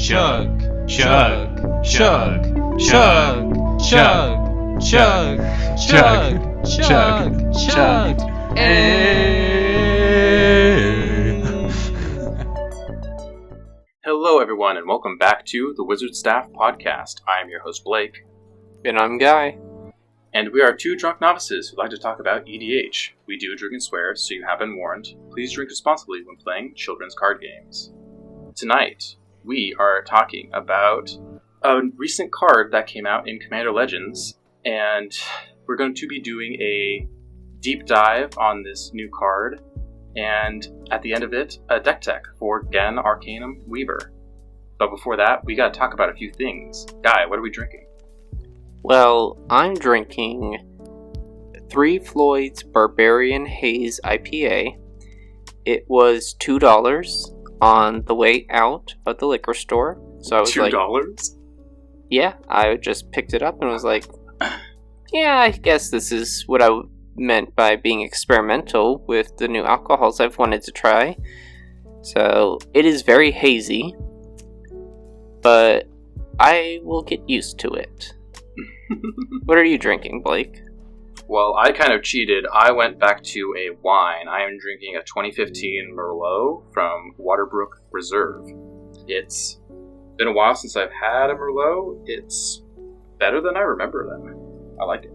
chug, chug, chug, chug, chug, chug, chug, chug, chug, Hello everyone and welcome back to the Wizard Staff Podcast. I am your host Blake. And I'm Guy. And we are two drunk novices who like to talk about EDH. We do drink and swear, so you have been warned. Please drink responsibly when playing children's card games. Tonight, we are talking about a recent card that came out in Commander Legends, and we're going to be doing a deep dive on this new card, and at the end of it, a deck tech for Ghen Arcanum Weaver. But before that, we gotta talk about a few things. Guy, what are we drinking? Well, I'm drinking 3 Floyd's Barbarian Haze IPA. It was $2 on the way out of the liquor store. So I was $2? like, yeah, I just picked it up and was like, yeah, I guess this is what I meant by being experimental with the new alcohols I've wanted to try. So it is very hazy, but I will get used to it. What are you drinking, Blake? Well, I kind of cheated. I went back to a wine. I am drinking a 2015 Merlot from Waterbrook Reserve. It's been a while since I've had a Merlot. It's better than I remember them. I like it.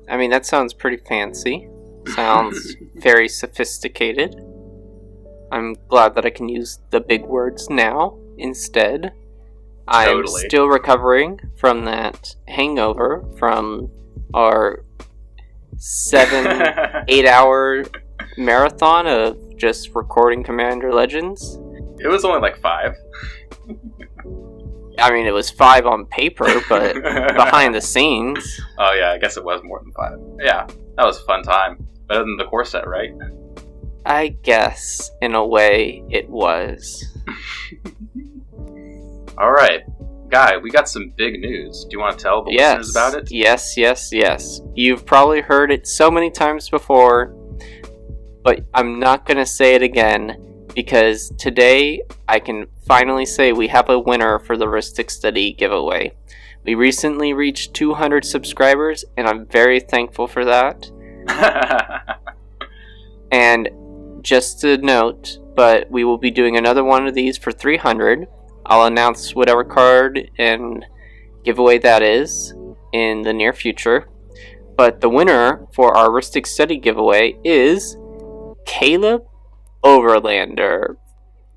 I mean, that sounds pretty fancy. Sounds very sophisticated. I'm glad that I can use the big words now instead. I'm still recovering from that hangover from our 7-8 hour marathon of just recording Commander Legends. It was only like 5. I mean, it was 5 on paper, but behind the scenes. Oh yeah, I guess it was more than 5. Yeah, that was a fun time. Better than the core set, right? I guess, in a way, it was. Alright, Guy, we got some big news. Do you want to tell the listeners about it? Yes. You've probably heard it so many times before, but I'm not going to say it again, because today I can finally say we have a winner for the Ristic Study giveaway. We recently reached 200 subscribers, and I'm very thankful for that. And just to note, but we will be doing another one of these for 300. I'll announce whatever card and giveaway that is in the near future. But the winner for our Ristic Study giveaway is Caleb Overlander.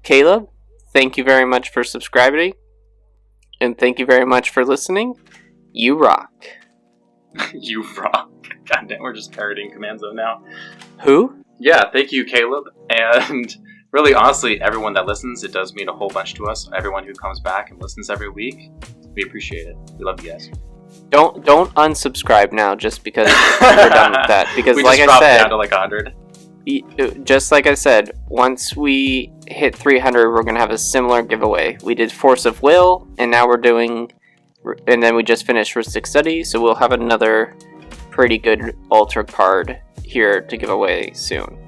Caleb, thank you very much for subscribing. And thank you very much for listening. You rock. You rock. God damn, we're just parodying Command Zone now. Who? Yeah, thank you, Caleb. And really, honestly, everyone that listens, it does mean a whole bunch to us. Everyone who comes back and listens every week, we appreciate it. We love you guys. Don't unsubscribe now just because we're done with that. Because we like just I said, down to like 100. Just like I said, once we hit 300, we're gonna have a similar giveaway. We did Force of Will, and now we're doing, and then we just finished Ristic Study, so we'll have another pretty good altar card here to give away soon.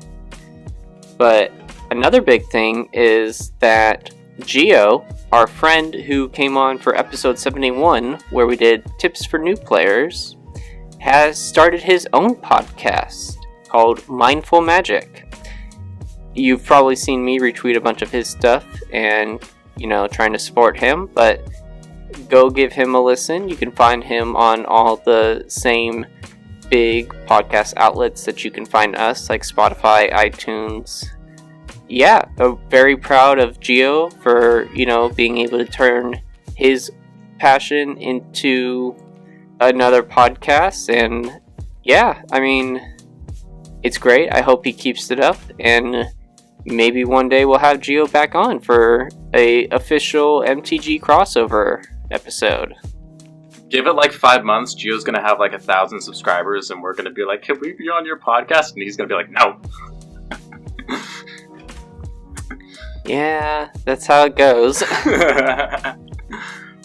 But another big thing is that Geo, our friend who came on for episode 71, where we did tips for new players, has started his own podcast called Mindful Magic. You've probably seen me retweet a bunch of his stuff and, trying to support him, but go give him a listen. You can find him on all the same big podcast outlets that you can find us, like Spotify, iTunes. Yeah, I'm very proud of Geo for, being able to turn his passion into another podcast. And yeah, I mean, it's great. I hope he keeps it up. And maybe one day we'll have Geo back on for a official MTG crossover episode. Give it like 5 months, Geo's gonna have like 1,000 subscribers, and we're gonna be like, can we be on your podcast? And he's gonna be like, no. Yeah, that's how it goes.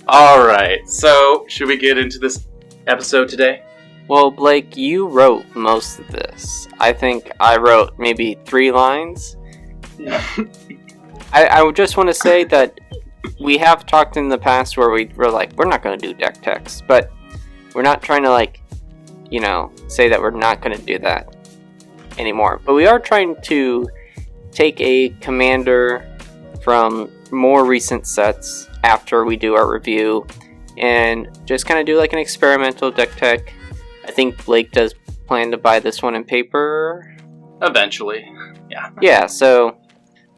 Alright, so should we get into this episode today? Well, Blake, you wrote most of this. I think I wrote maybe 3 lines. I just want to say that we have talked in the past where we're like, we're not going to do deck techs, but we're not trying to, like, say that we're not going to do that anymore. But we are trying to take a commander from more recent sets after we do our review and just kind of do like an experimental deck tech. I think Blake does plan to buy this one in paper. Eventually, yeah. Yeah, so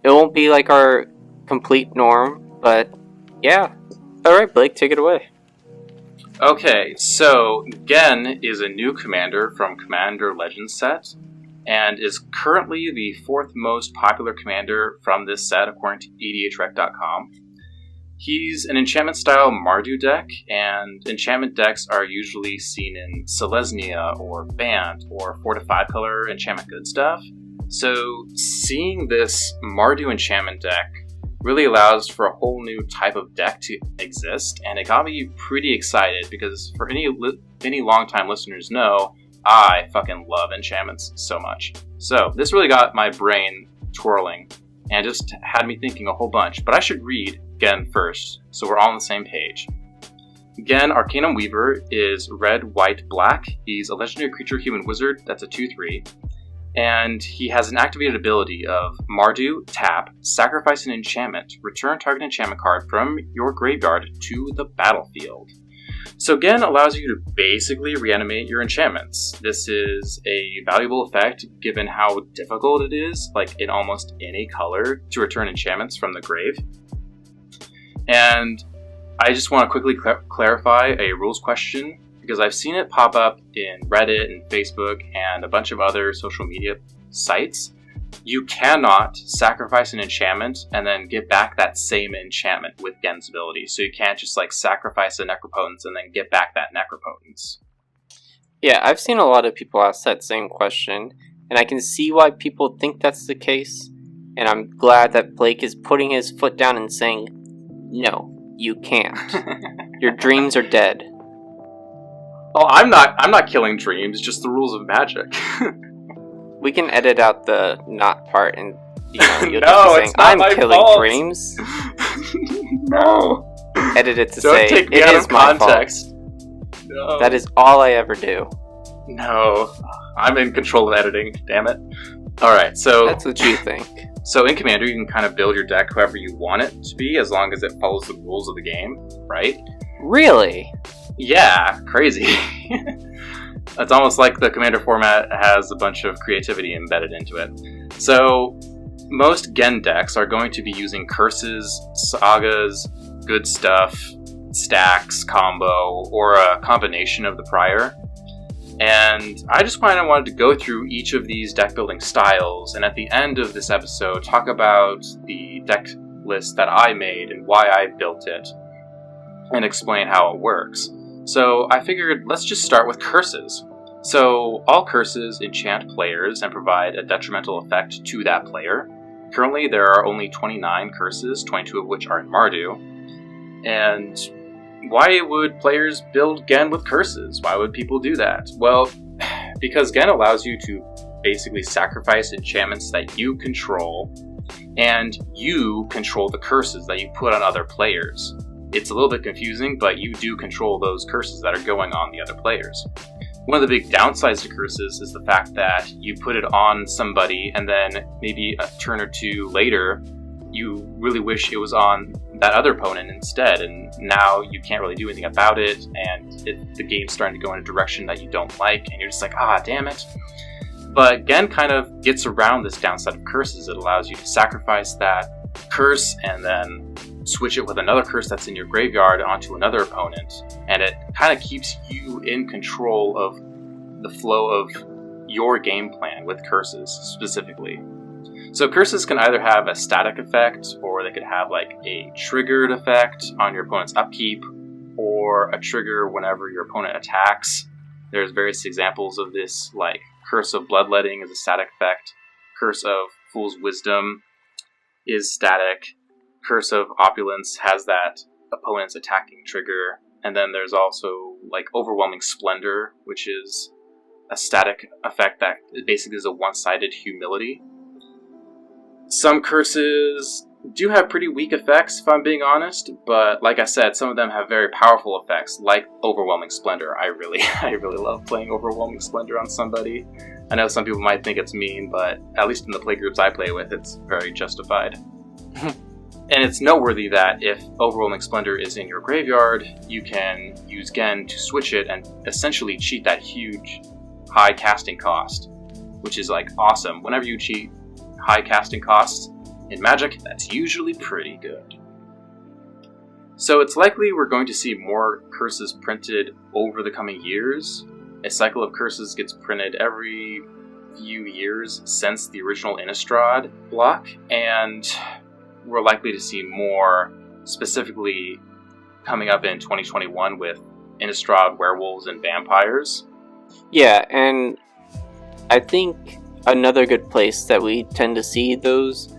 it won't be like our complete norm, but yeah. Alright, Blake, take it away. Okay, so Ghen is a new commander from Commander Legends set, and is currently the 4th most popular commander from this set, according to EDHrec.com. He's an enchantment-style Mardu deck, and enchantment decks are usually seen in Selesnya, or Bant, or 4-5 color enchantment Goodstuff. So, seeing this Mardu enchantment deck really allows for a whole new type of deck to exist, and it got me pretty excited, because for any long-time listeners know, I fucking love enchantments so much. So, this really got my brain twirling, and just had me thinking a whole bunch, but I should read Ghen first, so we're all on the same page. Ghen Arcanum Weaver is red, white, black. He's a legendary creature human wizard, that's a 2/3. And he has an activated ability of Mardu, tap, sacrifice an enchantment, return target enchantment card from your graveyard to the battlefield. So Ghen allows you to basically reanimate your enchantments. This is a valuable effect given how difficult it is, like in almost any color, to return enchantments from the grave. And I just want to quickly clarify a rules question, because I've seen it pop up in Reddit and Facebook and a bunch of other social media sites. You cannot sacrifice an enchantment and then get back that same enchantment with Ghen's ability. So you can't just like sacrifice a Necropotence and then get back that Necropotence. Yeah, I've seen a lot of people ask that same question, and I can see why people think that's the case. And I'm glad that Blake is putting his foot down and saying, no, you can't. Your dreams are dead. Oh, I'm not killing dreams, just the rules of magic. We can edit out the not part, and you'll No, just be saying, it's not I'm my killing fault. dreams. No. Edit it to Don't say, take me it out is of my fault. context. No. That is all I ever do. No. I'm in control of editing, damn it. Alright, so... That's what you think. So in Commander, you can kind of build your deck however you want it to be, as long as it follows the rules of the game, right? Really? Yeah, crazy. It's almost like the Commander format has a bunch of creativity embedded into it. So, most Ghen decks are going to be using curses, sagas, Goodstuff, stacks, combo, or a combination of the prior. And I just kind of wanted to go through each of these deck building styles, and at the end of this episode, talk about the deck list that I made and why I built it, and explain how it works. So I figured let's just start with curses. So all curses enchant players and provide a detrimental effect to that player. Currently there are only 29 curses, 22 of which are in Mardu. And why would players build Ghen with curses? Why would people do that? Well, because Ghen allows you to basically sacrifice enchantments that you control, and you control the curses that you put on other players. It's a little bit confusing, but you do control those curses that are going on the other players. One of the big downsides to curses is the fact that you put it on somebody, and then maybe a turn or two later, you really wish it was on that other opponent instead, and now you can't really do anything about it, and the game's starting to go in a direction that you don't like, and you're just like, ah, damn it. But Ghen kind of gets around this downside of curses. It allows you to sacrifice that curse and then switch it with another curse that's in your graveyard onto another opponent, and it kind of keeps you in control of the flow of your game plan with curses specifically. So curses can either have a static effect, or they could have like a triggered effect on your opponent's upkeep, or a trigger whenever your opponent attacks. There's various examples of this, like Curse of Bloodletting is a static effect, Curse of Fool's Wisdom is static, Curse of Opulence has that opponent's attacking trigger, and then there's also like Overwhelming Splendor, which is a static effect that basically is a one-sided humility. Some curses do have pretty weak effects, if I'm being honest, but like I said, some of them have very powerful effects, like Overwhelming Splendor. I really love playing Overwhelming Splendor on somebody. I know some people might think it's mean, but at least in the playgroups I play with, it's very justified. And it's noteworthy that if Overwhelming Splendor is in your graveyard, you can use Ghen to switch it and essentially cheat that huge high casting cost, which is like awesome. Whenever you cheat high casting costs in Magic, that's usually pretty good. So it's likely we're going to see more curses printed over the coming years. A cycle of curses gets printed every few years since the original Innistrad block, and we're likely to see more, specifically coming up in 2021 with Innistrad werewolves and vampires. Yeah, and I think another good place that we tend to see those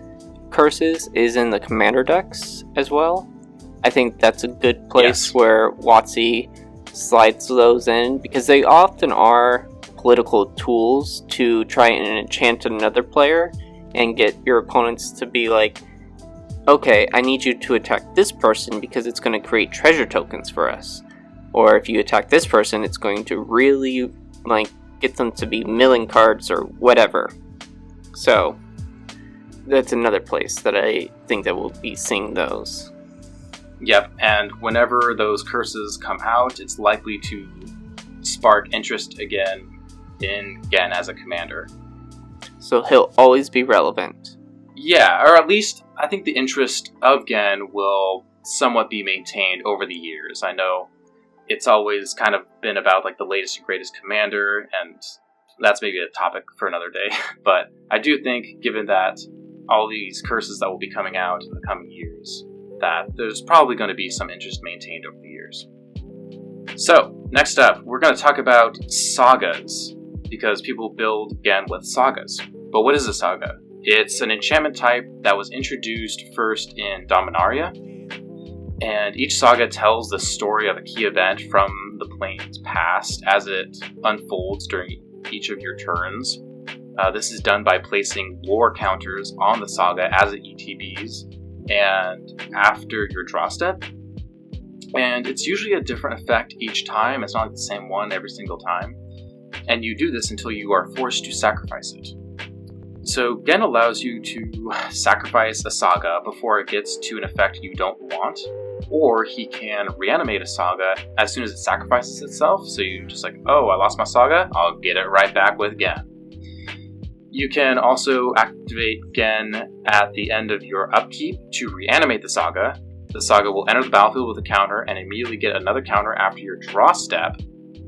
curses is in the commander decks as well. I think that's a good place where WotC slides those in, because they often are political tools to try and enchant another player and get your opponents to be like, okay, I need you to attack this person because it's going to create treasure tokens for us. Or if you attack this person, it's going to really get them to be milling cards or whatever. So that's another place that I think that we'll be seeing those. Yep, and whenever those curses come out, it's likely to spark interest again in Ghen as a commander. So he'll always be relevant. Yeah, or at least I think the interest of Ghen will somewhat be maintained over the years. I know it's always kind of been about the latest and greatest commander, and that's maybe a topic for another day. But I do think, given that all these curses that will be coming out in the coming years, that there's probably going to be some interest maintained over the years. So, next up, we're going to talk about Sagas, because people build Ghen with Sagas. But what is a Saga? It's an enchantment type that was introduced first in Dominaria, and each Saga tells the story of a key event from the plane's past as it unfolds during each of your turns. This is done by placing lore counters on the Saga as it ETBs and after your draw step. And it's usually a different effect each time. It's not the same one every single time. And you do this until you are forced to sacrifice it. So Ghen allows you to sacrifice a Saga before it gets to an effect you don't want, or he can reanimate a Saga as soon as it sacrifices itself, so you just oh, I lost my Saga, I'll get it right back with Ghen. You can also activate Ghen at the end of your upkeep to reanimate the Saga. The Saga will enter the battlefield with a counter and immediately get another counter after your draw step.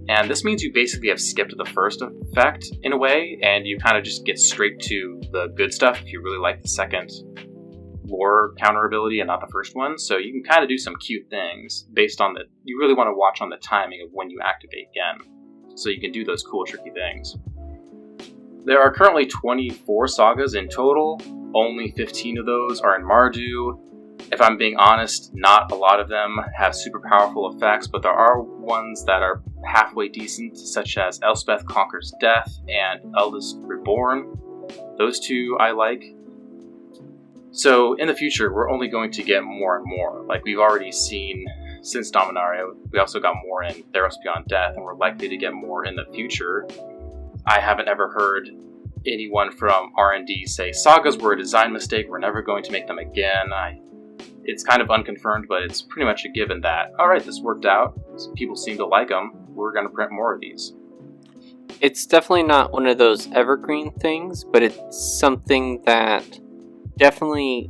And this means you basically have skipped the first effect in a way, and you kind of just get straight to the good stuff if you really like the second lore counter ability and not the first one. So you can kind of do some cute things based on you really want to watch on the timing of when you activate Ghen. So you can do those cool, tricky things. There are currently 24 Sagas in total. Only 15 of those are in Mardu. If I'm being honest, not a lot of them have super powerful effects, but there are ones that are halfway decent, such as Elspeth Conquers Death and Eldest Reborn. Those two I like. So in the future, we're only going to get more and more. We've already seen since Dominaria, we also got more in Theros Beyond Death, and we're likely to get more in the future. I haven't ever heard anyone from R&D say Sagas were a design mistake, we're never going to make them again. It's kind of unconfirmed, but it's pretty much a given that, alright, this worked out, people seem to like them, we're going to print more of these. It's definitely not one of those evergreen things, but it's something that definitely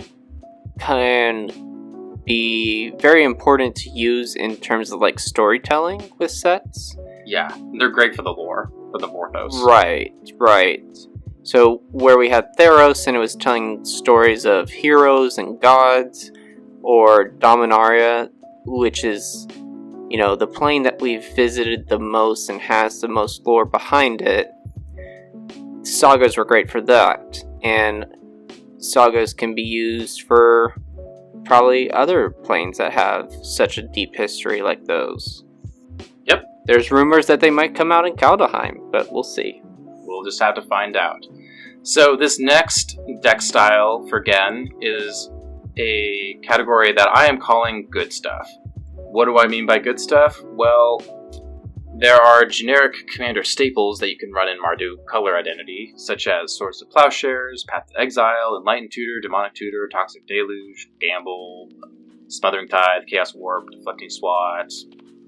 can be very important to use in terms of storytelling with sets. Yeah, they're great for the lore, for the Morthos. Right. So where we had Theros and it was telling stories of heroes and gods, or Dominaria, which is, the plane that we've visited the most and has the most lore behind it. Sagas were great for that, and Sagas can be used for probably other planes that have such a deep history like those. Yep. There's rumors that they might come out in Kaldheim, but we'll see. We'll just have to find out. So this next deck style for Ghen is a category that I am calling good stuff. What do I mean by good stuff? Well, there are generic commander staples that you can run in Mardu Color Identity, such as Swords of Plowshares, Path to Exile, Enlightened Tutor, Demonic Tutor, Toxic Deluge, Gamble, Smothering Tithe, Chaos Warp, Deflecting Swat,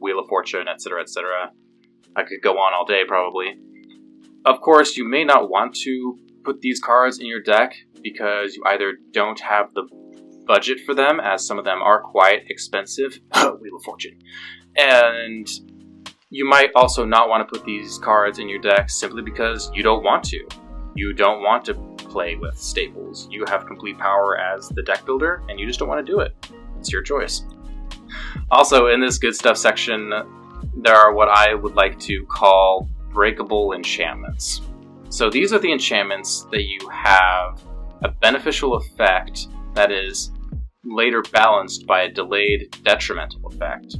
Wheel of Fortune, etc., etc. I could go on all day, probably. Of course, you may not want to put these cards in your deck because you either don't have the budget for them, as some of them are quite expensive. Wheel of Fortune. And you might also not want to put these cards in your deck simply because you don't want to. You don't want to play with staples. You have complete power as the deck builder, and you just don't want to do it. It's your choice. Also, in this good stuff section, there are what I would like to call breakable enchantments. So these are the enchantments that you have a beneficial effect that is later balanced by a delayed detrimental effect.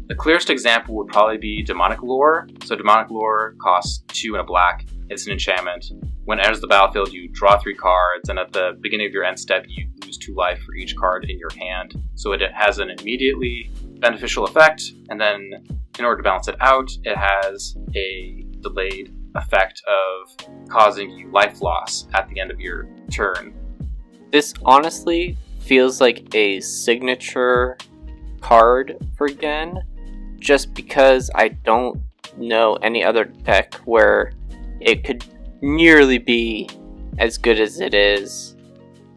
The clearest example would probably be Demonic Lore. So Demonic Lore costs 2 and a black. It's an enchantment. When it enters the battlefield, you draw 3 cards, and at the beginning of your end step, you lose 2 life for each card in your hand. So it has an immediately beneficial effect, and then in order to balance it out, it has a delayed effect of causing you life loss at the end of your turn. This honestly feels like a signature card for Ghen, just because I don't know any other deck where it could nearly be as good as it is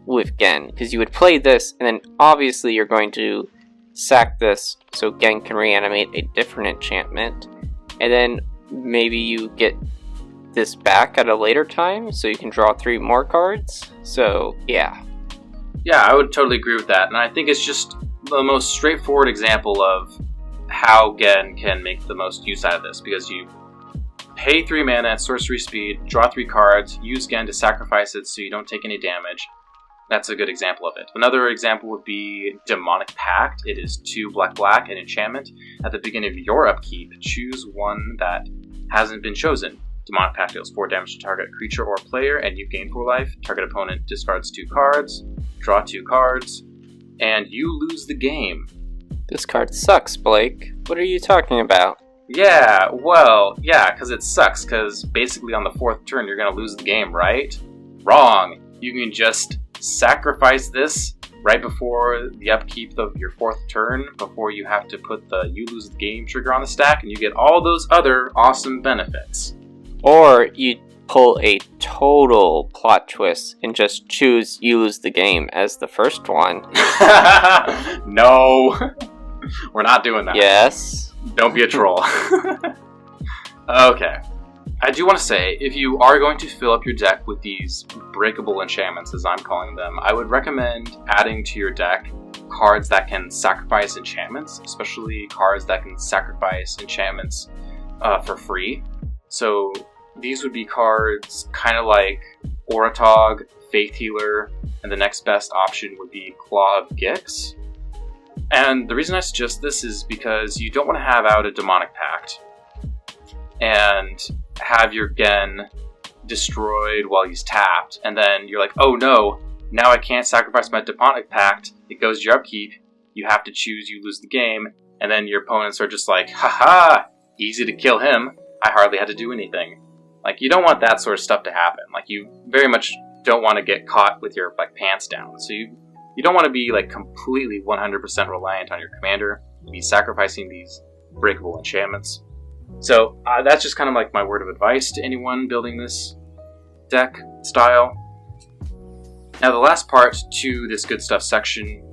with Ghen. Because you would play this, and then obviously you're going to sack this so Ghen can reanimate a different enchantment, and then maybe you get this back at a later time so you can draw 3 more cards. So yeah. Yeah, I would totally agree with that, and I think it's just the most straightforward example of how Ghen can make the most use out of this, because you pay 3 mana at sorcery speed, draw 3 cards, use Ghen to sacrifice it so you don't take any damage. That's a good example of it. Another example would be Demonic Pact. It is 2 black, an enchantment. At the beginning of your upkeep, choose one that hasn't been chosen. Demonic Pact deals 4 damage to target creature or player, and you gain 4 life. Target opponent discards 2 cards, draw 2 cards, and you lose the game. This card sucks, Blake. What are you talking about? Yeah, well, yeah, because it sucks, because basically on the 4th turn you're going to lose the game, right? Wrong. You can just sacrifice this right before the upkeep of your 4th turn, before you have to put the you lose the game trigger on the stack, and you get all those other awesome benefits. Or you pull a total plot twist and just choose you lose the game as the first one. No, we're not doing that. Yes. Don't be a troll. Okay. I do want to say, if you are going to fill up your deck with these breakable enchantments, as I'm calling them, I would recommend adding to your deck cards that can sacrifice enchantments, especially cards that can sacrifice enchantments for free. So these would be cards kind of like Oratog, Faith Healer, and the next best option would be Claw of Gix. And the reason I suggest this is because you don't want to have out a Demonic Pact and have your Ghen destroyed while he's tapped, and then you're like, oh no, now I can't sacrifice my Demonic Pact, it goes to your upkeep, you have to choose, you lose the game, and then your opponents are just like, haha, easy to kill him, I hardly had to do anything. Like, you don't want that sort of stuff to happen. Like, you very much don't want to get caught with your, like, pants down. So you don't want to be, like, completely 100% reliant on your commander, be sacrificing these breakable enchantments. So that's just kind of like my word of advice to anyone building this deck style. Now the last part to this good stuff section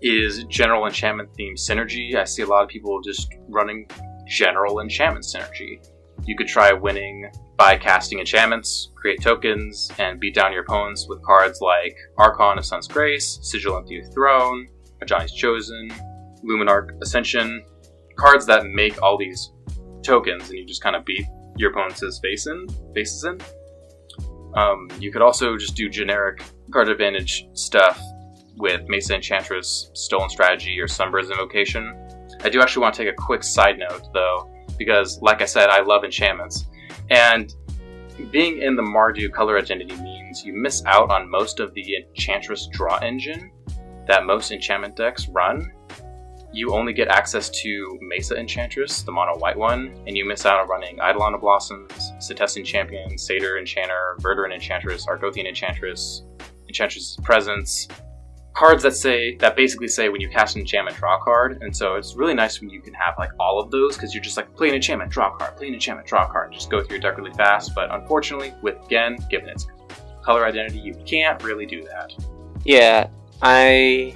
is general enchantment theme synergy. I see a lot of people just running general enchantment synergy. You could try winning by casting enchantments, create tokens, and beat down your opponents with cards like Archon of Sun's Grace, Sigil of the Throne, Ajani's Chosen, Luminarch Ascension, cards that make all these tokens, and you just kind of beat your opponent's faces in. You could also just do generic card advantage stuff with Mesa Enchantress, Stolen Strategy, or Sunbird's Invocation. I do actually want to take a quick side note, though, because, like I said, I love enchantments. And being in the Mardu color identity means you miss out on most of the Enchantress draw engine. that most enchantment decks run, you only get access to Mesa Enchantress, the mono white one, and you miss out on running Eidolon of Blossoms, Setessan Champion, Satyr Enchanter, Verduran Enchantress, Argothian Enchantress, Enchantress Presence. Cards that basically say when you cast an enchantment, draw a card, and so it's really nice when you can have like all of those, because you're just like, play an enchantment, draw a card, play an enchantment, draw a card, just go through your deck really fast. But unfortunately, with Ghen, given its color identity, you can't really do that. Yeah, I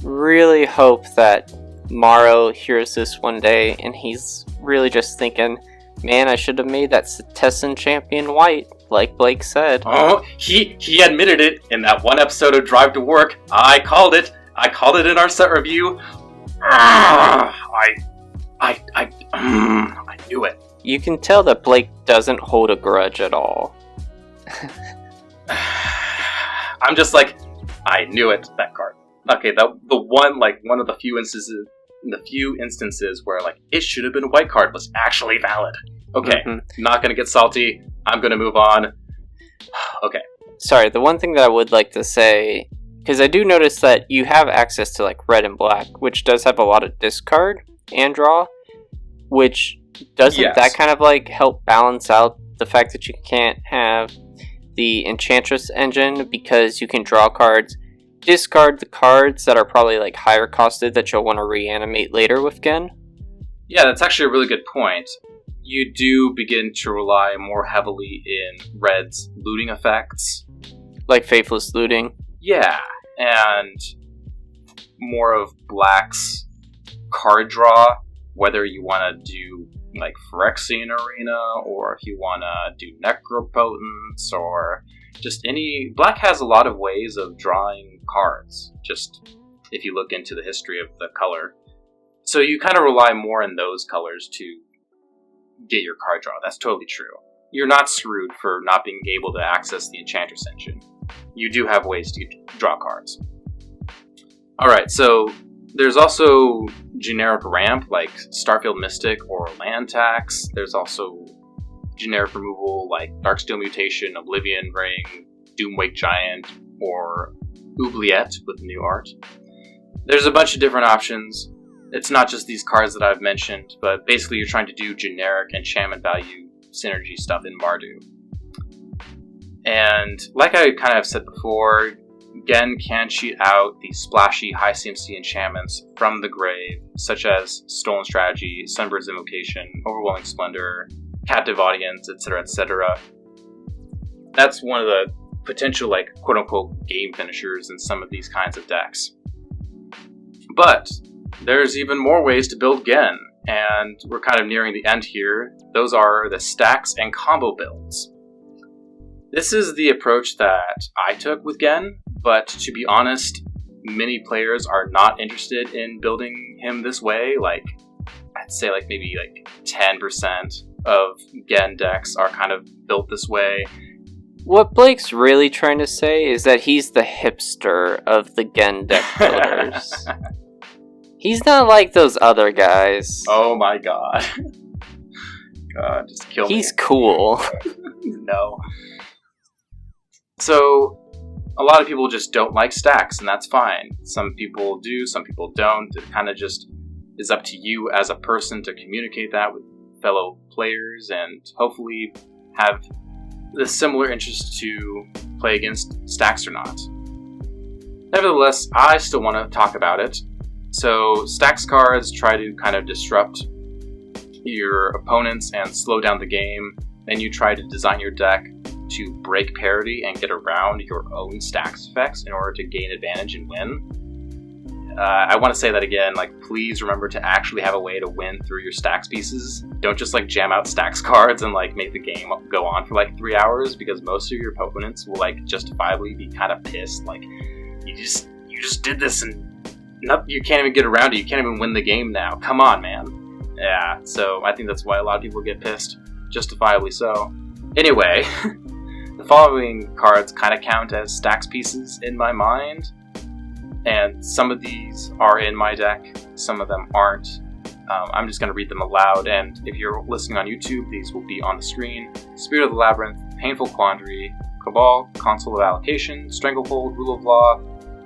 really hope that Morrow hears this one day and he's really just thinking, man, I should have made that Setessan Champion white, like Blake said. Oh, he admitted it in that one episode of Drive to Work. I called it in our set review. I knew it. You can tell that Blake doesn't hold a grudge at all. I'm just like, I knew it, that card. Okay, one of the few instances where like it should have been a white card was actually valid. Okay, Not gonna get salty. I'm gonna move on. Okay. Sorry, the one thing that I would like to say, because I do notice that you have access to like red and black, which does have a lot of discard and draw, which doesn't that kind of like help balance out the fact that you can't have the Enchantress engine, because you can draw cards, discard the cards that are probably like higher costed that you'll want to reanimate later with Ghen? Yeah, that's actually a really good point. You do begin to rely more heavily in red's looting effects. Like Faithless Looting? Yeah, and more of black's card draw, whether you want to do like Phyrexian Arena, or if you want to do Necropotence, or just any... Black has a lot of ways of drawing cards, just if you look into the history of the color. So you kind of rely more in those colors to get your card draw. That's totally true. You're not screwed for not being able to access the Enchantress engine. You do have ways to draw cards. Alright, so there's also generic ramp like Starfield Mystic or Land Tax. There's also generic removal like Darksteel Mutation, Oblivion Ring, Doomwake Giant, or Oubliette with new art. There's a bunch of different options. It's not just these cards that I've mentioned, but basically you're trying to do generic enchantment value synergy stuff in Mardu. And like I kind of said before, Ghen can cheat out the splashy high CMC enchantments from the grave, such as Stolen Strategy, Sunbird's Invocation, Overwhelming Splendor, Captive Audience, etc., etc. That's one of the potential, like, quote-unquote game finishers in some of these kinds of decks. But there's even more ways to build Ghen, and we're kind of nearing the end here. Those are the stacks and combo builds. This is the approach that I took with Ghen, but to be honest, many players are not interested in building him this way. Like, I'd say like maybe like 10% of Ghen decks are kind of built this way. What Blake's really trying to say is that he's the hipster of the Ghen deck builders. He's not like those other guys. Oh my god. God, just kill me. He's cool. No. So, a lot of people just don't like stacks, and that's fine. Some people do, some people don't. It kind of just is up to you as a person to communicate that with fellow players and hopefully have the similar interest to play against stacks or not. Nevertheless, I still want to talk about it. So, stacks cards try to kind of disrupt your opponents and slow down the game. Then you try to design your deck to break parity and get around your own stacks effects in order to gain advantage and win. I want to say that again, like, please remember to actually have a way to win through your stacks pieces. Don't just like jam out stacks cards and like make the game go on for like 3 hours, because most of your opponents will like justifiably be kind of pissed. Like, you just did this and you can't even get around it. You can't even win the game now. Come on, man. Yeah, so I think that's why a lot of people get pissed. Justifiably so. Anyway, the following cards kind of count as stacks pieces in my mind, and some of these are in my deck, some of them aren't. I'm just going to read them aloud, and if you're listening on YouTube, these will be on the screen. Spirit of the Labyrinth, Painful Quandary, Cabal, Console of Allocation, Stranglehold, Rule of Law,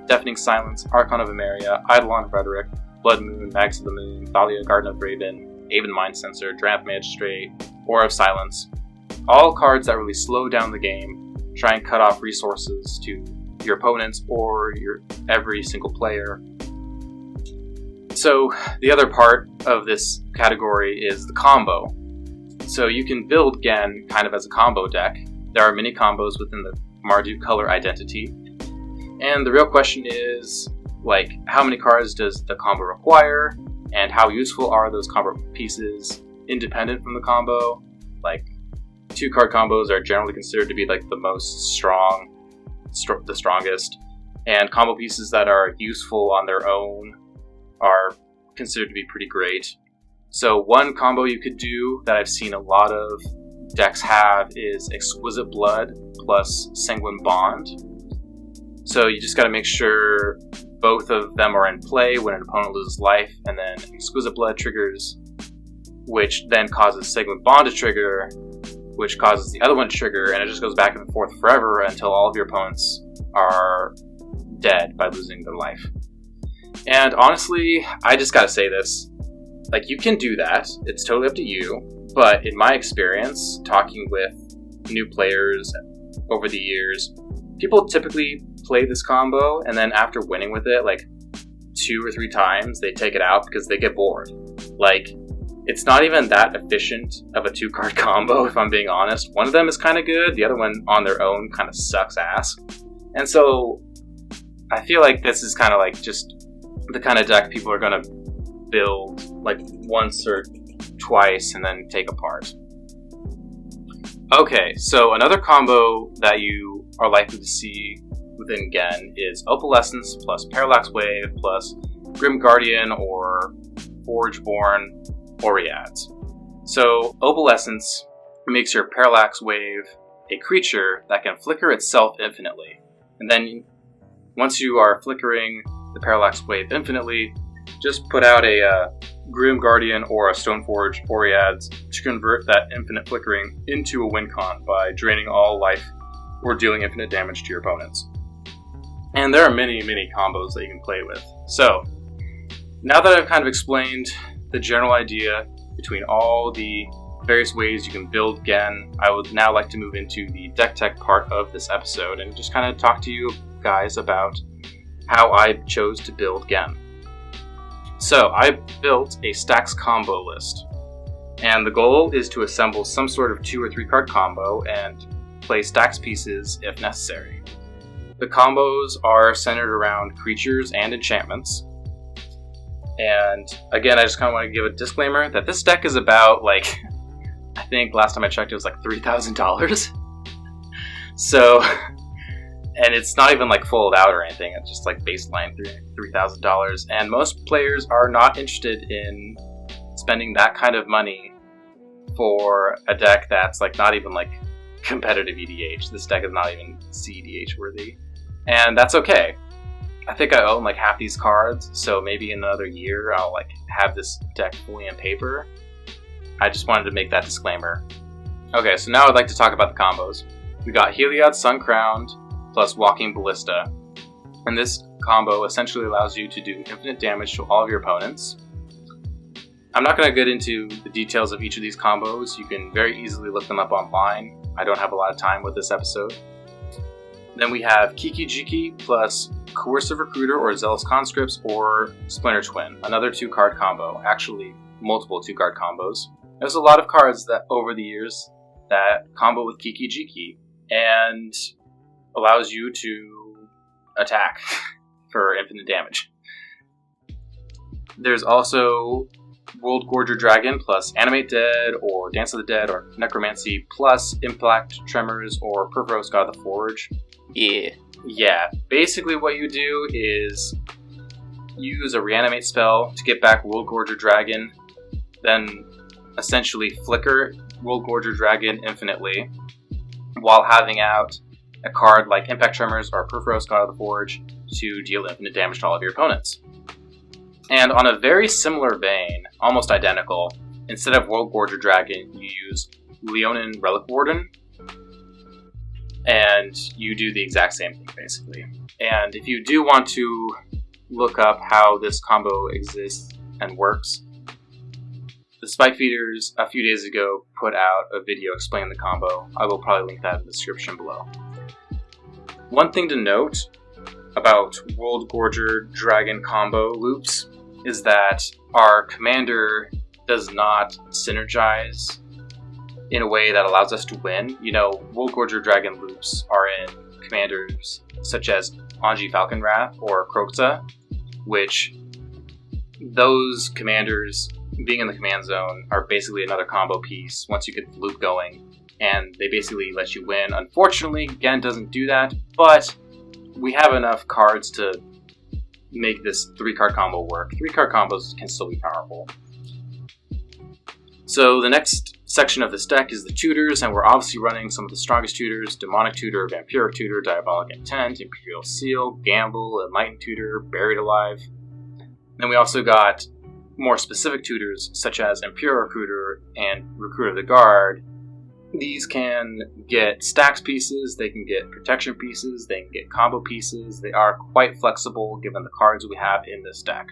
Deafening Silence, Archon of Emeria, Eidolon Rhetoric, Blood Moon, Mags of the Moon, Thalia, Garden of Raven, Aven Mind Sensor, Dramp Magistrate, Aura of Silence. All cards that really slow down the game, try and cut off resources to your opponents or every single player. So the other part of this category is the combo. So you can build Ghen kind of as a combo deck. There are many combos within the Mardu color identity. And the real question is, like, how many cards does the combo require? And how useful are those combo pieces independent from the combo? Like, 2-card combos are generally considered to be like the most the strongest. And combo pieces that are useful on their own are considered to be pretty great. So one combo you could do that I've seen a lot of decks have is Exquisite Blood plus Sanguine Bond. So you just got to make sure both of them are in play when an opponent loses life, and then Exquisite Blood triggers, which then causes Sanguine Bond to trigger, which causes the other one to trigger, and it just goes back and forth forever until all of your opponents are dead by losing their life. And honestly, I just gotta say this. Like, you can do that. It's totally up to you. But in my experience, talking with new players over the years, people typically play this combo, and then after winning with it, like 2 or 3 times, they take it out because they get bored. Like, it's not even that efficient of a 2-card combo, if I'm being honest. One of them is kind of good, the other one on their own kind of sucks ass. And so, I feel like this is kind of like just the kind of deck people are going to build like once or twice and then take apart. Okay, so another combo that you are likely to see within Ghen is Opalescence plus Parallax Wave plus Grim Guardian or Forgeborn Oreads. So Opalescence makes your Parallax Wave a creature that can flicker itself infinitely. And then once you are flickering the Parallax Wave infinitely, just put out a Grim Guardian or a Stoneforge Oreads to convert that infinite flickering into a win con by draining all life or dealing infinite damage to your opponents. And there are many, many combos that you can play with. So, now that I've kind of explained the general idea between all the various ways you can build Ghen, I would now like to move into the deck tech part of this episode and just kind of talk to you guys about how I chose to build Ghen. So, I built a stacks combo list, and the goal is to assemble some sort of 2 or 3 card combo and play stacks pieces if necessary. The combos are centered around creatures and enchantments. And again, I just kind of want to give a disclaimer that this deck is about, like, I think last time I checked it was like $3,000. So, and it's not even like full out or anything, it's just like baseline $3,000. And most players are not interested in spending that kind of money for a deck that's like not even like competitive EDH. This deck is not even CEDH worthy. And that's okay. I think I own like half these cards, so maybe in another year I'll like have this deck fully in paper. I just wanted to make that disclaimer. Okay, so now I'd like to talk about the combos. We got Heliod Sun-Crowned plus Walking Ballista. And this combo essentially allows you to do infinite damage to all of your opponents. I'm not going to get into the details of each of these combos. You can very easily look them up online. I don't have a lot of time with this episode. Then we have Kiki Jiki plus Coercive Recruiter or Zealous Conscripts or Splinter Twin, another 2-card combo. Actually, multiple 2-card combos. There's a lot of cards that over the years that combo with Kiki Jiki and allows you to attack for infinite damage. There's also Worldgorger Dragon plus Animate Dead or Dance of the Dead or Necromancy plus Impact Tremors or Perverose God of the Forge. Yeah, basically what you do is use a reanimate spell to get back Worldgorger Dragon, then essentially flicker Worldgorger Dragon infinitely while having out a card like Impact Tremors or Perverose God of the Forge to deal infinite damage to all of your opponents. And on a very similar vein, almost identical, instead of Worldgorger Dragon, you use Leonin Relic Warden. and you do the exact same thing, basically. And if you do want to look up how this combo exists and works, the Spike Feeders a few days ago put out a video explaining the combo. I will probably link that in the description below. One thing to note about Worldgorger Dragon combo loops is that our commander does not synergize in a way that allows us to win. You know, Worldgorger Dragon loops are in commanders such as Anji Falconwrath or Kroxa, which those commanders, being in the command zone, are basically another combo piece once you get the loop going, and they basically let you win. Unfortunately, Ghen doesn't do that, but we have enough cards to make this 3-card combo work. 3-card combos can still be powerful. So the next section of this deck is the tutors, and we're obviously running some of the strongest tutors: Demonic Tutor, Vampiric Tutor, Diabolic Intent, Imperial Seal, Gamble, Enlightened Tutor, Buried Alive. Then we also got more specific tutors such as Imperial Recruiter and Recruit of the Guard. These can get stacks pieces, they can get protection pieces, they can get combo pieces. They are quite flexible given the cards we have in this deck.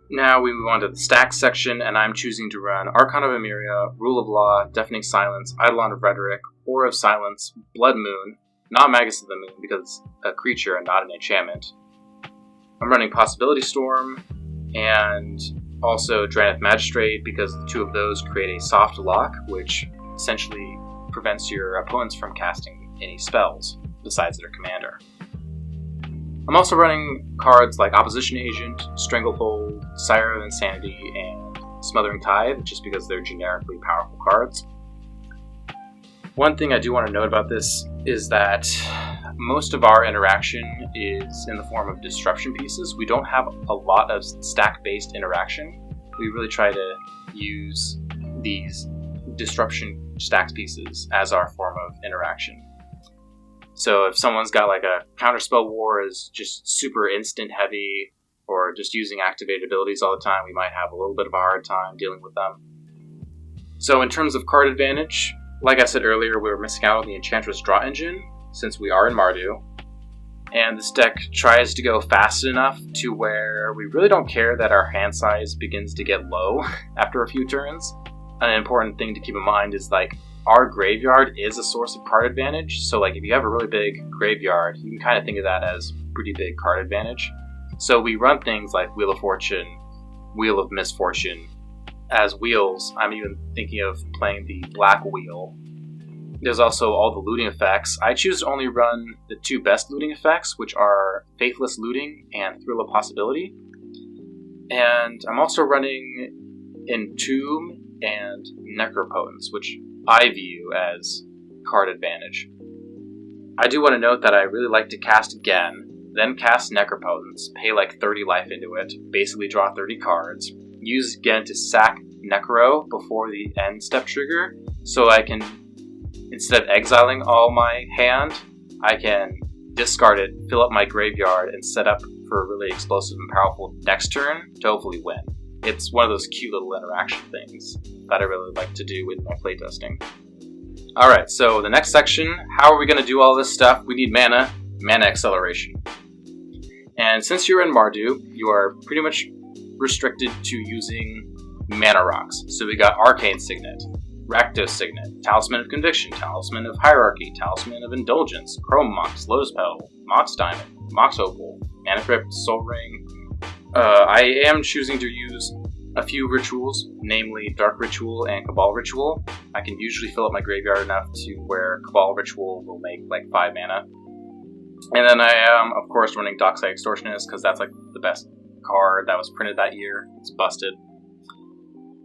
Now we move on to the stacks section, and I'm choosing to run Archon of Emeria, Rule of Law, Deafening Silence, Eidolon of Rhetoric, Aura of Silence, Blood Moon, not Magus of the Moon because it's a creature and not an enchantment. I'm running Possibility Storm, and also Drannith Magistrate because the two of those create a soft lock, which essentially prevents your opponents from casting any spells besides their commander. I'm also running cards like Opposition Agent, Stranglehold, Sire of Insanity, and Smothering Tithe, just because they're generically powerful cards. One thing I do want to note about this is that most of our interaction is in the form of disruption pieces. We don't have a lot of stack-based interaction. We really try to use these disruption stacks pieces as our form of interaction. So if someone's got like a Counterspell War is just super instant heavy, or just using activated abilities all the time, we might have a little bit of a hard time dealing with them. So in terms of card advantage, like I said earlier, we were missing out on the Enchantress Draw Engine, since we are in Mardu. And this deck tries to go fast enough to where we really don't care that our hand size begins to get low after a few turns. An important thing to keep in mind is like our graveyard is a source of card advantage. So like if you have a really big graveyard, you can kind of think of that as pretty big card advantage. So we run things like Wheel of Fortune, Wheel of Misfortune as wheels. I'm even thinking of playing the Black Wheel. There's also all the looting effects. I choose to only run the two best looting effects, which are Faithless Looting and Thrill of Possibility. And I'm also running Entomb and Necropotence, which I view as card advantage. I do want to note that I really like to cast Ghen, then cast Necropotence, pay like 30 life into it, basically draw 30 cards, use Ghen to sack Necro before the end step trigger, so I can, instead of exiling all my hand, I can discard it, fill up my graveyard, and set up for a really explosive and powerful next turn to hopefully win. It's one of those cute little interaction things that I really like to do with my playtesting. Alright, so the next section, how are we going to do all this stuff? We need mana acceleration. And since you're in Mardu, you are pretty much restricted to using mana rocks. So we got Arcane Signet, Rakdos Signet, Talisman of Conviction, Talisman of Hierarchy, Talisman of Indulgence, Chrome Mox, Lotus Petal, Mox Diamond, Mox Opal, Mana Crypt, Soul Ring. I am choosing to use a few rituals, namely Dark Ritual and Cabal Ritual. I can usually fill up my graveyard enough to where Cabal Ritual will make like 5 mana. And then I am, of course, running Dockside Extortionist because that's like the best card that was printed that year. It's busted.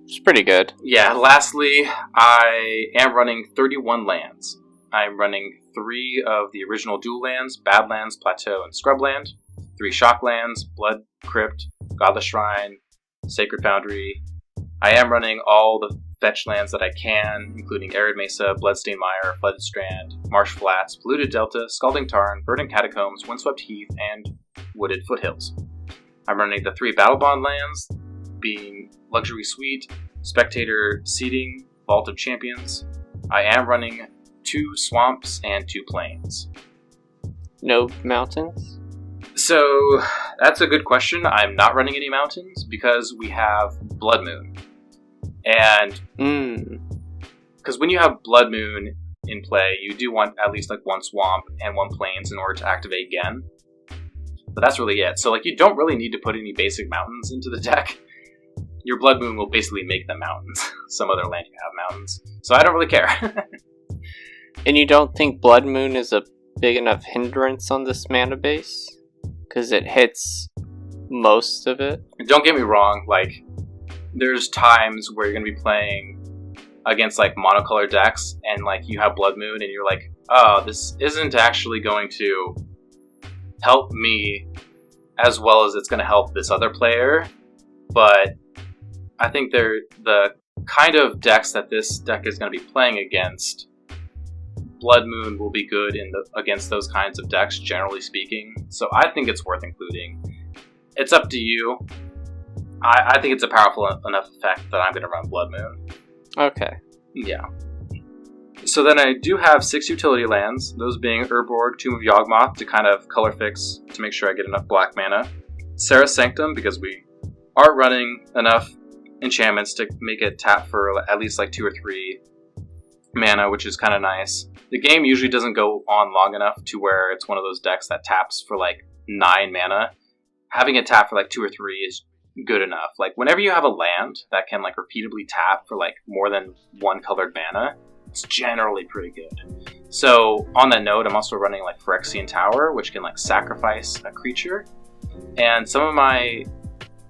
It's pretty good. Yeah, lastly, I am running 31 lands. I'm running 3 of the original dual lands, Badlands, Plateau, and Scrubland, 3 shock lands, Blood Crypt, Godless Shrine, Sacred Foundry. I am running all the fetch lands that I can, including Arid Mesa, Bloodstained Mire, Flooded Strand, Marsh Flats, Polluted Delta, Scalding Tarn, Verdant Catacombs, Windswept Heath, and Wooded Foothills. I'm running the 3 Battle Bond lands, being Luxury Suite, Spectator Seating, Vault of Champions. I am running 2 swamps and 2 plains. No mountains? So, that's a good question. I'm not running any mountains because we have Blood Moon. And because when you have Blood Moon in play, you do want at least like 1 swamp and 1 plains in order to activate Ghen. But that's really it. So like you don't really need to put any basic mountains into the deck. Your Blood Moon will basically make them mountains. Some other land you have mountains. So I don't really care. And you don't think Blood Moon is a big enough hindrance on this mana base? Because it hits most of it? Don't get me wrong, like, there's times where you're going to be playing against, like, monocolor decks, and, like, you have Blood Moon, and you're like, oh, this isn't actually going to help me as well as it's going to help this other player, but I think they're the kind of decks that this deck is going to be playing against. Blood Moon will be good against those kinds of decks, generally speaking, so I think it's worth including. It's up to you. I think it's a powerful enough effect that I'm going to run Blood Moon. Okay. Yeah. So then I do have 6 utility lands, those being Urborg, Tomb of Yawgmoth to kind of color fix to make sure I get enough black mana. Serra's Sanctum, because we are running enough enchantments to make it tap for at least like 2 or 3 mana, which is kind of nice. The game usually doesn't go on long enough to where it's one of those decks that taps for like 9 mana. Having it tap for like 2 or 3 is good enough. Like whenever you have a land that can like repeatedly tap for like more than 1 colored mana, it's generally pretty good. So on that note, I'm also running like Phyrexian Tower, which can like sacrifice a creature. And some of my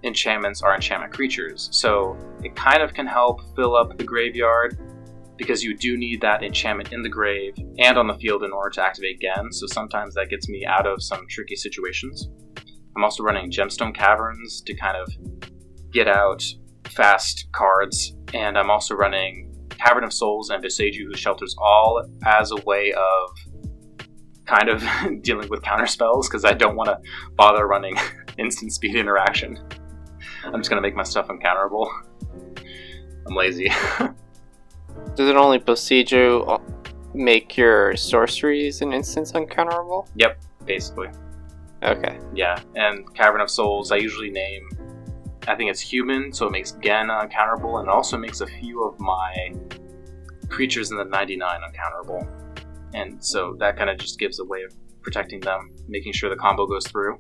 enchantments are enchantment creatures, so it kind of can help fill up the graveyard, because you do need that enchantment in the grave and on the field in order to activate Ghen, so sometimes that gets me out of some tricky situations. I'm also running Gemstone Caverns to kind of get out fast cards, and I'm also running Cavern of Souls and Viseiju, who shelters all as a way of kind of dealing with counterspells, because I don't want to bother running instant speed interaction. I'm just going to make my stuff uncounterable. I'm lazy. Does it only Viseiju make your sorceries and instants uncounterable? Yep, basically. Okay. Yeah, and Cavern of Souls, I usually name, I think it's human, so it makes Ghen uncounterable, and it also makes a few of my creatures in the 99 uncounterable. And so that kind of just gives a way of protecting them, making sure the combo goes through.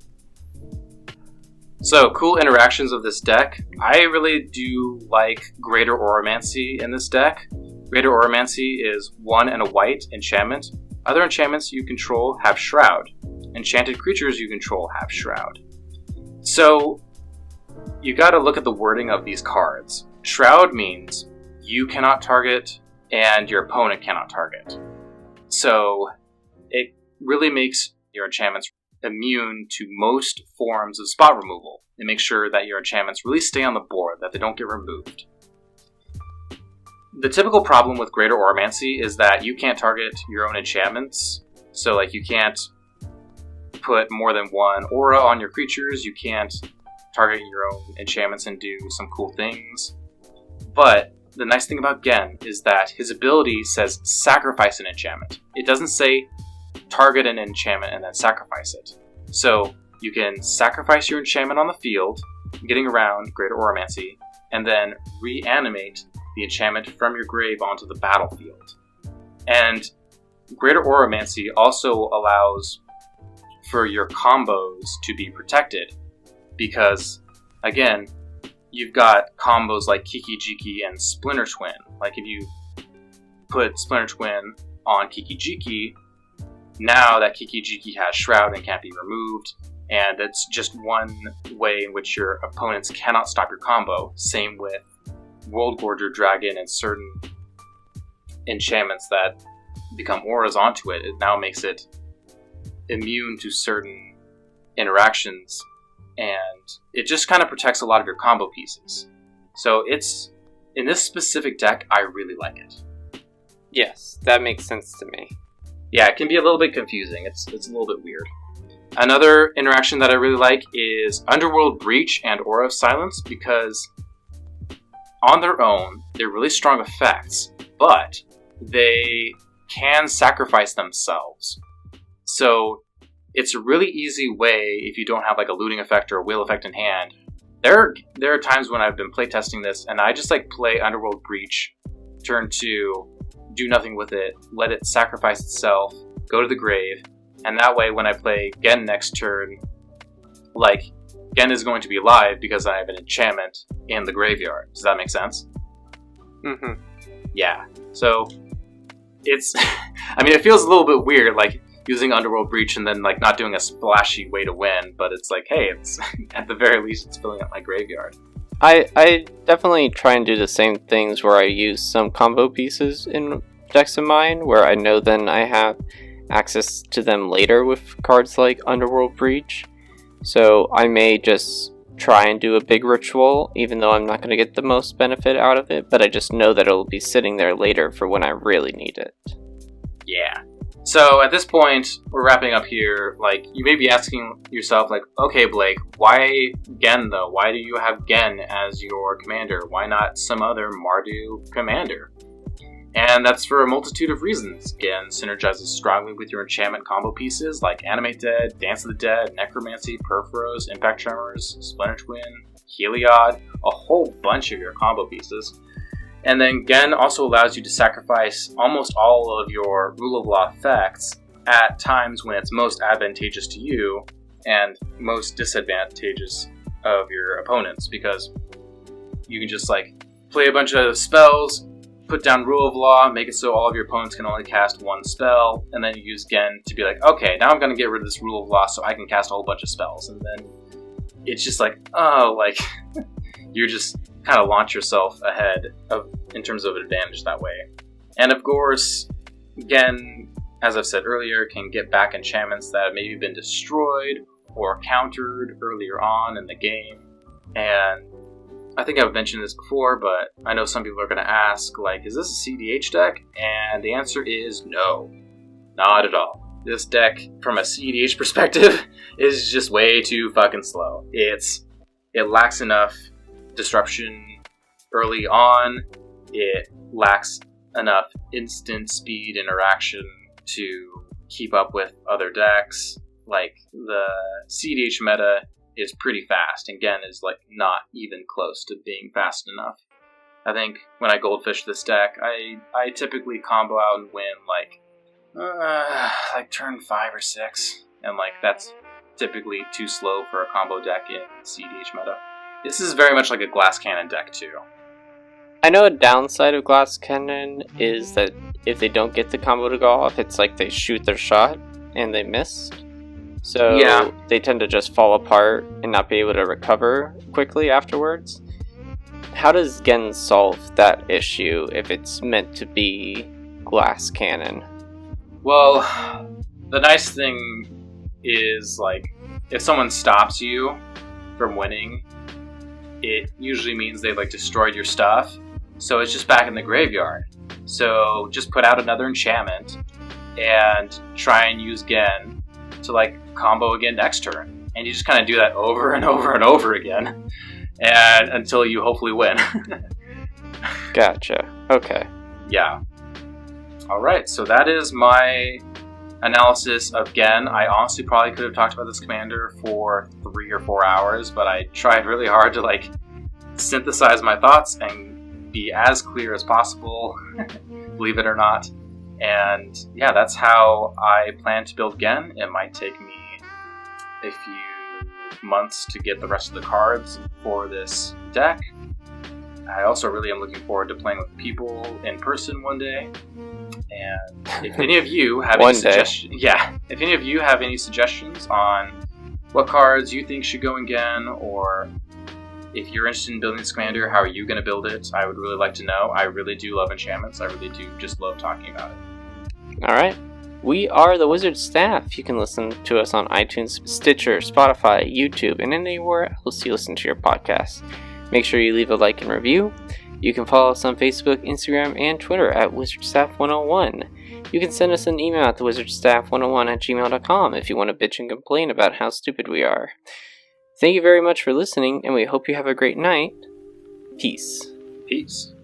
So, cool interactions of this deck. I really do like Greater Oromancy in this deck. Greater Oromancy is 1 and a white enchantment. Other enchantments you control have Shroud. Enchanted creatures you control have Shroud. So, you gotta look at the wording of these cards. Shroud means you cannot target and your opponent cannot target. So, it really makes your enchantments immune to most forms of spot removal. It makes sure that your enchantments really stay on the board, that they don't get removed. The typical problem with Greater Oromancy is that you can't target your own enchantments. So like you can't put more than 1 aura on your creatures, you can't target your own enchantments and do some cool things. But the nice thing about Ghen is that his ability says sacrifice an enchantment. It doesn't say target an enchantment and then sacrifice it. So you can sacrifice your enchantment on the field, getting around Greater Oromancy, and then reanimate the enchantment from your grave onto the battlefield. And Greater Oromancy also allows for your combos to be protected, because, again, you've got combos like Kiki-Jiki and Splinter Twin. Like if you put Splinter Twin on Kiki-Jiki, now that Kiki-Jiki has Shroud and can't be removed, and it's just one way in which your opponents cannot stop your combo. Same with Worldgorger Dragon and certain enchantments that become auras onto it. It now makes it immune to certain interactions, and it just kind of protects a lot of your combo pieces. So it's, in this specific deck, I really like it. Yes, that makes sense to me. Yeah, it can be a little bit confusing. It's a little bit weird. Another interaction that I really like is Underworld Breach and Aura of Silence, because on their own, they're really strong effects, but they can sacrifice themselves. So it's a really easy way, if you don't have like a looting effect or a wheel effect in hand. There are times when I've been playtesting this, and I just like play Underworld Breach, turn 2, do nothing with it, let it sacrifice itself, go to the grave, and that way when I play Ghen next turn, like, Ghen is going to be alive because I have an enchantment in the graveyard. Does that make sense? Mm-hmm. Yeah. So, it's... I mean, it feels a little bit weird, like, using Underworld Breach and then, like, not doing a splashy way to win, but it's like, hey, it's at the very least, it's filling up my graveyard. I definitely try and do the same things where I use some combo pieces in decks of mine, where I know then I have access to them later with cards like Underworld Breach. So I may just try and do a big ritual, even though I'm not going to get the most benefit out of it, but I just know that it'll be sitting there later for when I really need it. Yeah. So at this point, we're wrapping up here. Like, you may be asking yourself, like, okay, Blake, why Ghen though? Why do you have Ghen as your commander? Why not some other Mardu commander? And that's for a multitude of reasons. Ghen synergizes strongly with your enchantment combo pieces like Animate Dead, Dance of the Dead, Necromancy, Perforos, Impact Tremors, Splinter Twin, Heliod, a whole bunch of your combo pieces. And then Ghen also allows you to sacrifice almost all of your Rule of Law effects at times when it's most advantageous to you and most disadvantageous of your opponents, because you can just like play a bunch of spells, put down Rule of Law, make it so all of your opponents can only cast one spell, and then you use Ghen to be like, okay, now I'm going to get rid of this Rule of Law so I can cast a whole bunch of spells. And then it's just like, oh, like, you're just kind of launch yourself ahead in terms of advantage that way. And of course, Ghen, as I've said earlier, can get back enchantments that have maybe been destroyed or countered earlier on in the game. And I think I've mentioned this before, but I know some people are going to ask, like, is this a CDH deck? And the answer is no. Not at all. This deck, from a CDH perspective, is just way too fucking slow. It lacks enough disruption early on. It lacks enough instant speed interaction to keep up with other decks. Like, the CDH meta is pretty fast, and Ghen is like not even close to being fast enough. I think when I goldfish this deck, I typically combo out and win like turn 5 or 6, and like that's typically too slow for a combo deck in CDH meta. This is very much like a Glass Cannon deck too. I know a downside of Glass Cannon is that if they don't get the combo to go off, it's like they shoot their shot and they miss. So yeah, they tend to just fall apart and not be able to recover quickly afterwards. How does Ghen solve that issue if it's meant to be Glass Cannon? Well, the nice thing is, like, if someone stops you from winning, it usually means they've like destroyed your stuff, so it's just back in the graveyard. So just put out another enchantment and try and use Ghen to like combo again next turn, and you just kind of do that over and over and over again, and until you hopefully win. Gotcha. Okay. Yeah. All right. So that is my analysis of Ghen. I honestly probably could have talked about this commander for 3 or 4 hours, but I tried really hard to like synthesize my thoughts and be as clear as possible, believe it or not. And yeah, that's how I plan to build Ghen. It might take me a few months to get the rest of the cards for this deck. I also really am looking forward to playing with people in person one day. And if any of you have any suggestions, if any of you have any suggestions on what cards you think should go in Ghen, or if you're interested in building this commander, how are you going to build it? I would really like to know. I really do love enchantments. I really do just love talking about it. Alright. We are the Wizard Staff. You can listen to us on iTunes, Stitcher, Spotify, YouTube, and anywhere else you listen to your podcast. Make sure you leave a like and review. You can follow us on Facebook, Instagram, and Twitter at WizardStaff101. You can send us an email at thewizardstaff101@gmail.com if you want to bitch and complain about how stupid we are. Thank you very much for listening, and we hope you have a great night. Peace. Peace.